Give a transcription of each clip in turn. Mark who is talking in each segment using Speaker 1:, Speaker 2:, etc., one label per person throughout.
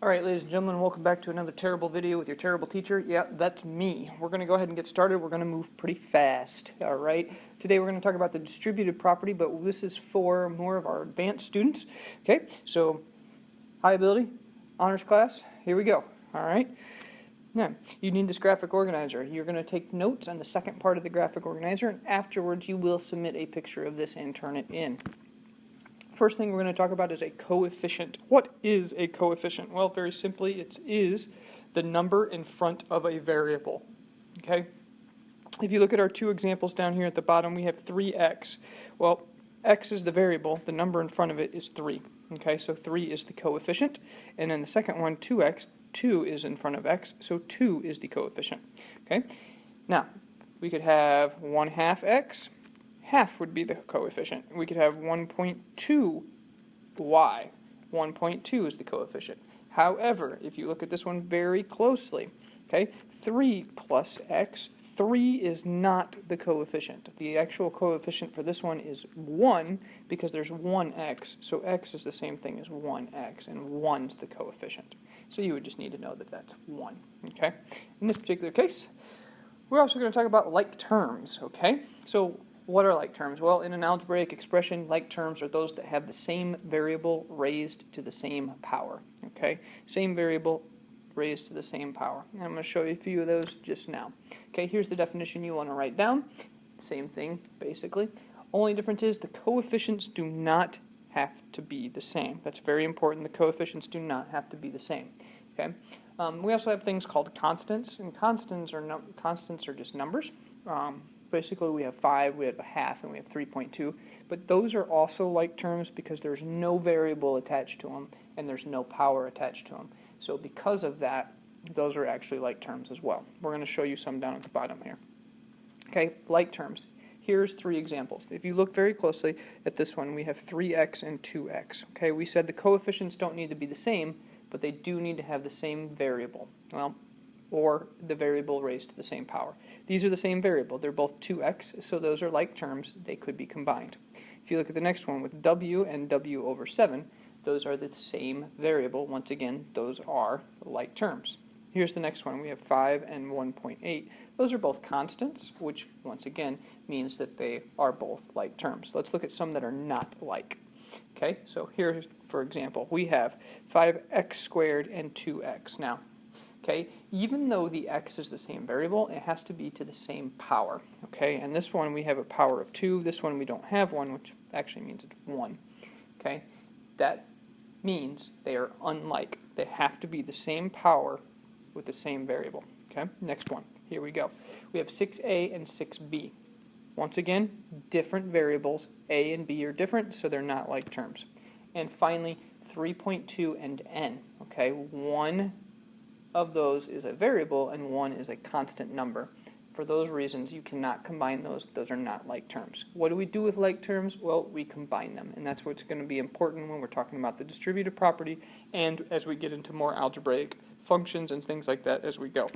Speaker 1: Alright, ladies and gentlemen, welcome back to another terrible video with your terrible teacher. Yeah, that's me. We're going to go ahead and get started. We're going to move pretty fast. Alright, today we're going to talk about the distributive property, but this is for more of our advanced students. Okay, so high ability, honors class, here we go. Alright, now you need this graphic organizer. You're going to take notes on the second part of the graphic organizer, and afterwards you will submit a picture of this and turn it in. First thing we're going to talk about is a coefficient. What is a coefficient? Well, very simply, it is the number in front of a variable. Okay? If you look at our two examples down here at the bottom, we have 3x. Well, x is the variable. The number in front of it is 3. Okay, so 3 is the coefficient. And then the second one, 2x, 2 is in front of x, so 2 is the coefficient. Okay? Now, we could have 1/2 x. Half would be the coefficient. We could have 1.2 y. 1.2 is the coefficient. However, if you look at this one very closely, okay, 3 plus x, 3 is not the coefficient. The actual coefficient for this one is 1 because there's 1x, so x is the same thing as 1x, and 1's the coefficient. So you would just need to know that that's 1, okay? In this particular case, we're also going to talk about like terms, okay? So what are like terms? Well, in an algebraic expression, like terms are those that have the same variable raised to the same power. Okay, same variable raised to the same power. And I'm going to show you a few of those just now. Okay, here's the definition you want to write down. Same thing, basically. Only difference is the coefficients do not have to be the same. That's very important. The coefficients do not have to be the same. Okay. We also have things called constants, and constants are just numbers. Basically, we have 5, we have 1/2, and we have 3.2. But those are also like terms because there's no variable attached to them, and there's no power attached to them. So because of that, those are actually like terms as well. We're going to show you some down at the bottom here. Okay, like terms. Here's 3 examples. If you look very closely at this one, we have 3x and 2x. Okay, we said the coefficients don't need to be the same, but they do need to have the same variable. Well, or the variable raised to the same power. These are the same variable. They're both 2x, so those are like terms. They could be combined. If you look at the next one with w and w over 7, those are the same variable. Once again, those are like terms. Here's the next one. We have 5 and 1.8. Those are both constants, which once again means that they are both like terms. Let's look at some that are not like. Okay, so here, for example, we have 5x squared and 2x. Now, okay, even though the x is the same variable, it has to be to the same power. Okay, and this one we have a power of 2. This one we don't have one, which actually means it's 1. Okay, that means they are unlike. They have to be the same power with the same variable. Okay, next one. Here we go. We have 6a and 6b. Once again, different variables. A and b are different, so they're not like terms. And finally, 3.2 and n. Okay, one of those is a variable and one is a constant number. For those reasons, you cannot combine those. Those are not like terms. What do we do with like terms? Well, we combine them, and that's what's going to be important when we're talking about the distributive property and as we get into more algebraic functions and things like that as we go.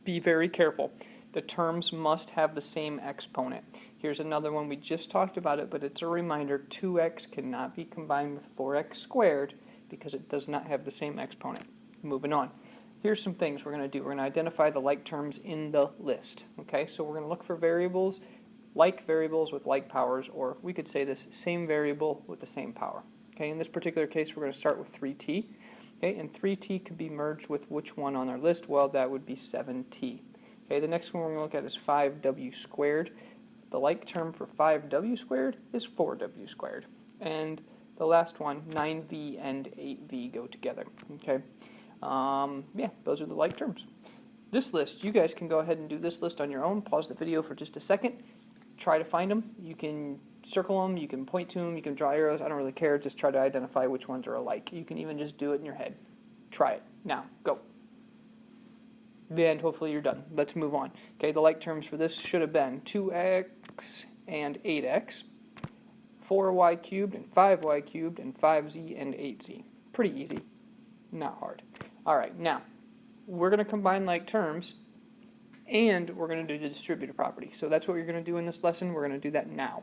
Speaker 1: Be very careful. The terms must have the same exponent. Here's another one. We just talked about it, but it's a reminder. 2x cannot be combined with 4x squared because it does not have the same exponent. Moving on. Here's some things we're going to do. We're going to identify the like terms in the list. Okay, so we're going to look for variables with like powers, or we could say this, same variable with the same power. Okay, in this particular case, we're going to start with 3t. Okay, and 3t could be merged with which one on our list? Well, that would be 7t. Okay, the next one we're going to look at is 5w squared. The like term for 5w squared is 4w squared. And the last one, 9v and 8v go together. Okay. Yeah, those are the like terms. This list, you guys can go ahead and do this list on your own. Pause the video for just a second. Try to find them. You can circle them, you can point to them, you can draw arrows. I don't really care. Just try to identify which ones are alike. You can even just do it in your head. Try it. Now, go. And hopefully you're done. Let's move on. Okay, the like terms for this should have been 2x and 8x, 4y cubed and 5y cubed, and 5z and 8z. Pretty easy. Not hard. Alright, now, we're going to combine like terms, and we're going to do the distributive property. So that's what you're going to do in this lesson. We're going to do that now.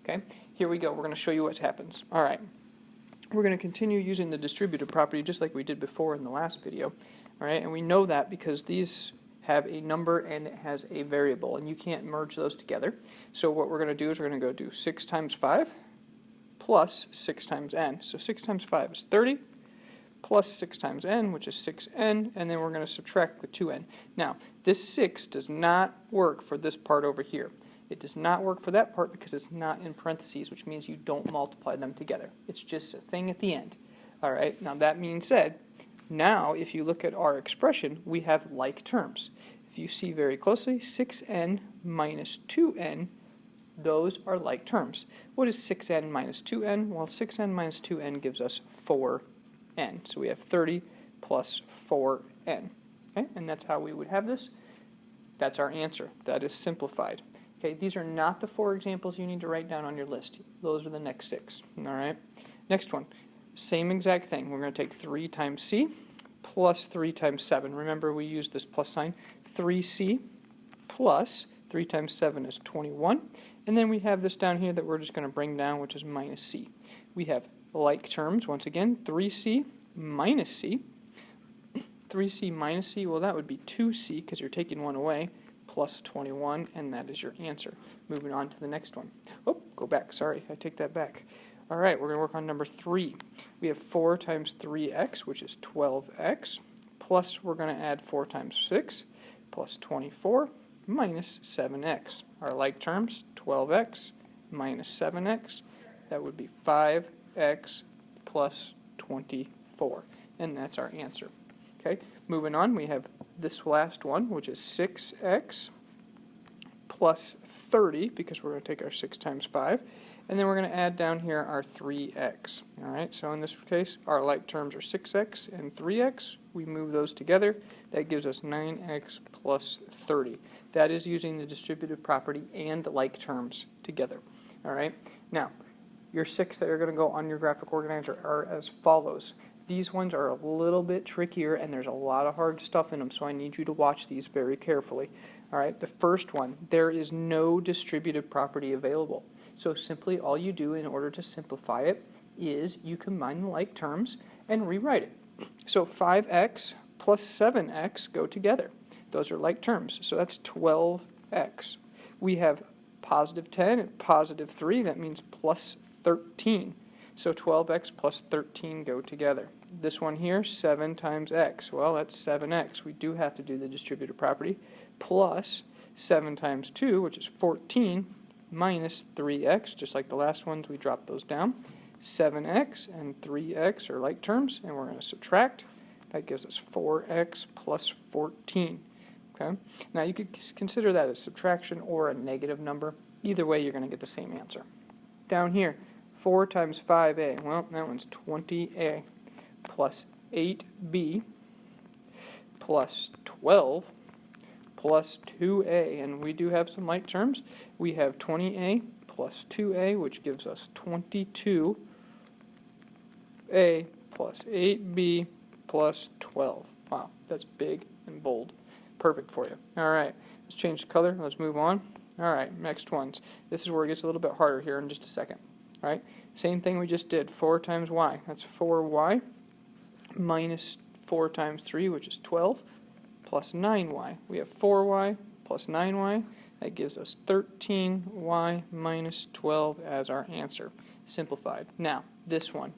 Speaker 1: Okay, here we go. We're going to show you what happens. Alright, we're going to continue using the distributive property just like we did before in the last video. All right, and we know that because these have a number and it has a variable, and you can't merge those together. So what we're going to do is we're going to go do 6 times 5 plus 6 times n. So 6 times 5 is 30, plus 6 times n, which is 6n, and then we're going to subtract the 2n. Now, this 6 does not work for this part over here. It does not work for that part because it's not in parentheses, which means you don't multiply them together. It's just a thing at the end. All right, now that being said, now if you look at our expression, we have like terms. If you see very closely, 6n minus 2n, those are like terms. What is 6n minus 2n? Well, 6n minus 2n gives us 4n. So we have 30 plus 4n. Okay, and that's how we would have this. That's our answer. That is simplified. Okay, these are not the 4 examples you need to write down on your list. Those are the next 6. All right. Next one, same exact thing. We're going to take 3 times c plus 3 times 7. Remember, we used this plus sign. 3c plus 3 times 7 is 21. And then we have this down here that we're just going to bring down, which is minus c. We have like terms, once again, 3c minus c. 3c minus c, well, that would be 2c because you're taking 1 away, plus 21, and that is your answer. Moving on to the next one. Oh, go back. Sorry, I take that back. All right, we're going to work on number 3. We have 4 times 3x, which is 12x, plus we're going to add 4 times 6, plus 24, minus 7x. Our like terms, 12x minus 7x, that would be 5x plus 24, and that's our answer. Okay, moving on, we have this last one, which is 6x plus 30, because we're going to take our 6 times 5, and then we're going to add down here our 3x. All right, so in this case, our like terms are 6x and 3x. We move those together. That gives us 9x plus 30. That is using the distributive property and like terms together. All right, now, your 6 that are going to go on your graphic organizer are as follows. These ones are a little bit trickier and there's a lot of hard stuff in them, so I need you to watch these very carefully. All right, the first one, there is no distributive property available. So simply all you do in order to simplify it is you combine the like terms and rewrite it. So 5x plus 7x go together. Those are like terms, so that's 12x. We have positive 10 and positive 3, that means plus 13. So 12x plus 13 go together. This one here, 7 times x. Well, that's 7x. We do have to do the distributive property. Plus 7 times 2, which is 14, minus 3x. Just like the last ones, we drop those down. 7x and 3x are like terms, and we're going to subtract. That gives us 4x plus 14. Okay. Now you could consider that a subtraction or a negative number. Either way, you're going to get the same answer. Down here, 4 times 5a, well, that one's 20a, plus 8b, plus 12, plus 2a, and we do have some like terms. We have 20a plus 2a, which gives us 22a plus 8b plus 12. Wow, that's big and bold. Perfect for you. All right, let's change the color. Let's move on. All right, next ones. This is where it gets a little bit harder here in just a second. All right, same thing we just did. 4 times y. That's 4y minus 4 times 3, which is 12, plus 9y. We have 4y plus 9y. That gives us 13y minus 12 as our answer. Simplified. Now, this one.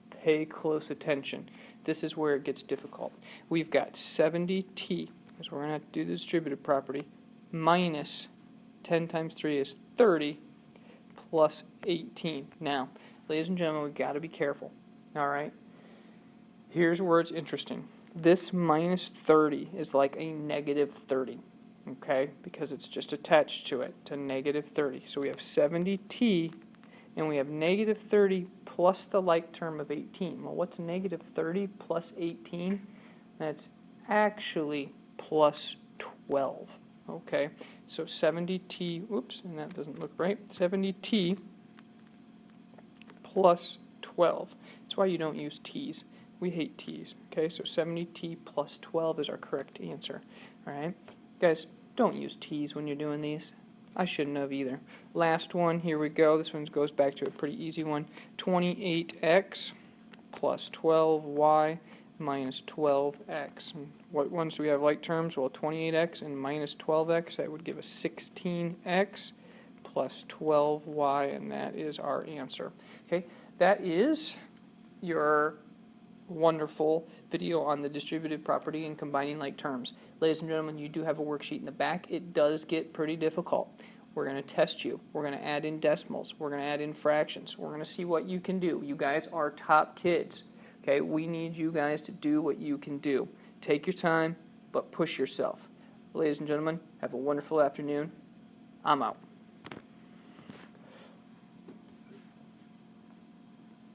Speaker 1: Pay close attention. This is where it gets difficult. We've got 70t, because we're going to have to do the distributive property, minus 10 times 3 is 30, plus 18. Now, ladies and gentlemen, we've got to be careful. All right? Here's where it's interesting. This minus 30 is like a negative 30, okay? Because it's just attached to it, to negative 30. So we have 70t, and we have negative 30 plus the like term of 18. Well, what's negative 30 plus 18? That's actually plus 12, okay? So 70t, whoops, and that doesn't look right, 70t plus 12. That's why you don't use t's. We hate t's, okay? So 70t plus 12 is our correct answer, all right? Guys, don't use t's when you're doing these. I shouldn't have either. Last one, here we go. This one goes back to a pretty easy one. 28x plus 12y minus 12x. And what ones do we have like terms? Well, 28x and minus 12x, that would give us 16x plus 12y, and that is our answer. Okay, that is your wonderful video on the distributive property and combining like terms. Ladies and gentlemen, you do have a worksheet in the back. It does get pretty difficult. We're going to test you. We're going to add in decimals. We're going to add in fractions. We're going to see what you can do. You guys are top kids. Okay, we need you guys to do what you can do. Take your time, but push yourself. Ladies and gentlemen, have a wonderful afternoon. I'm out.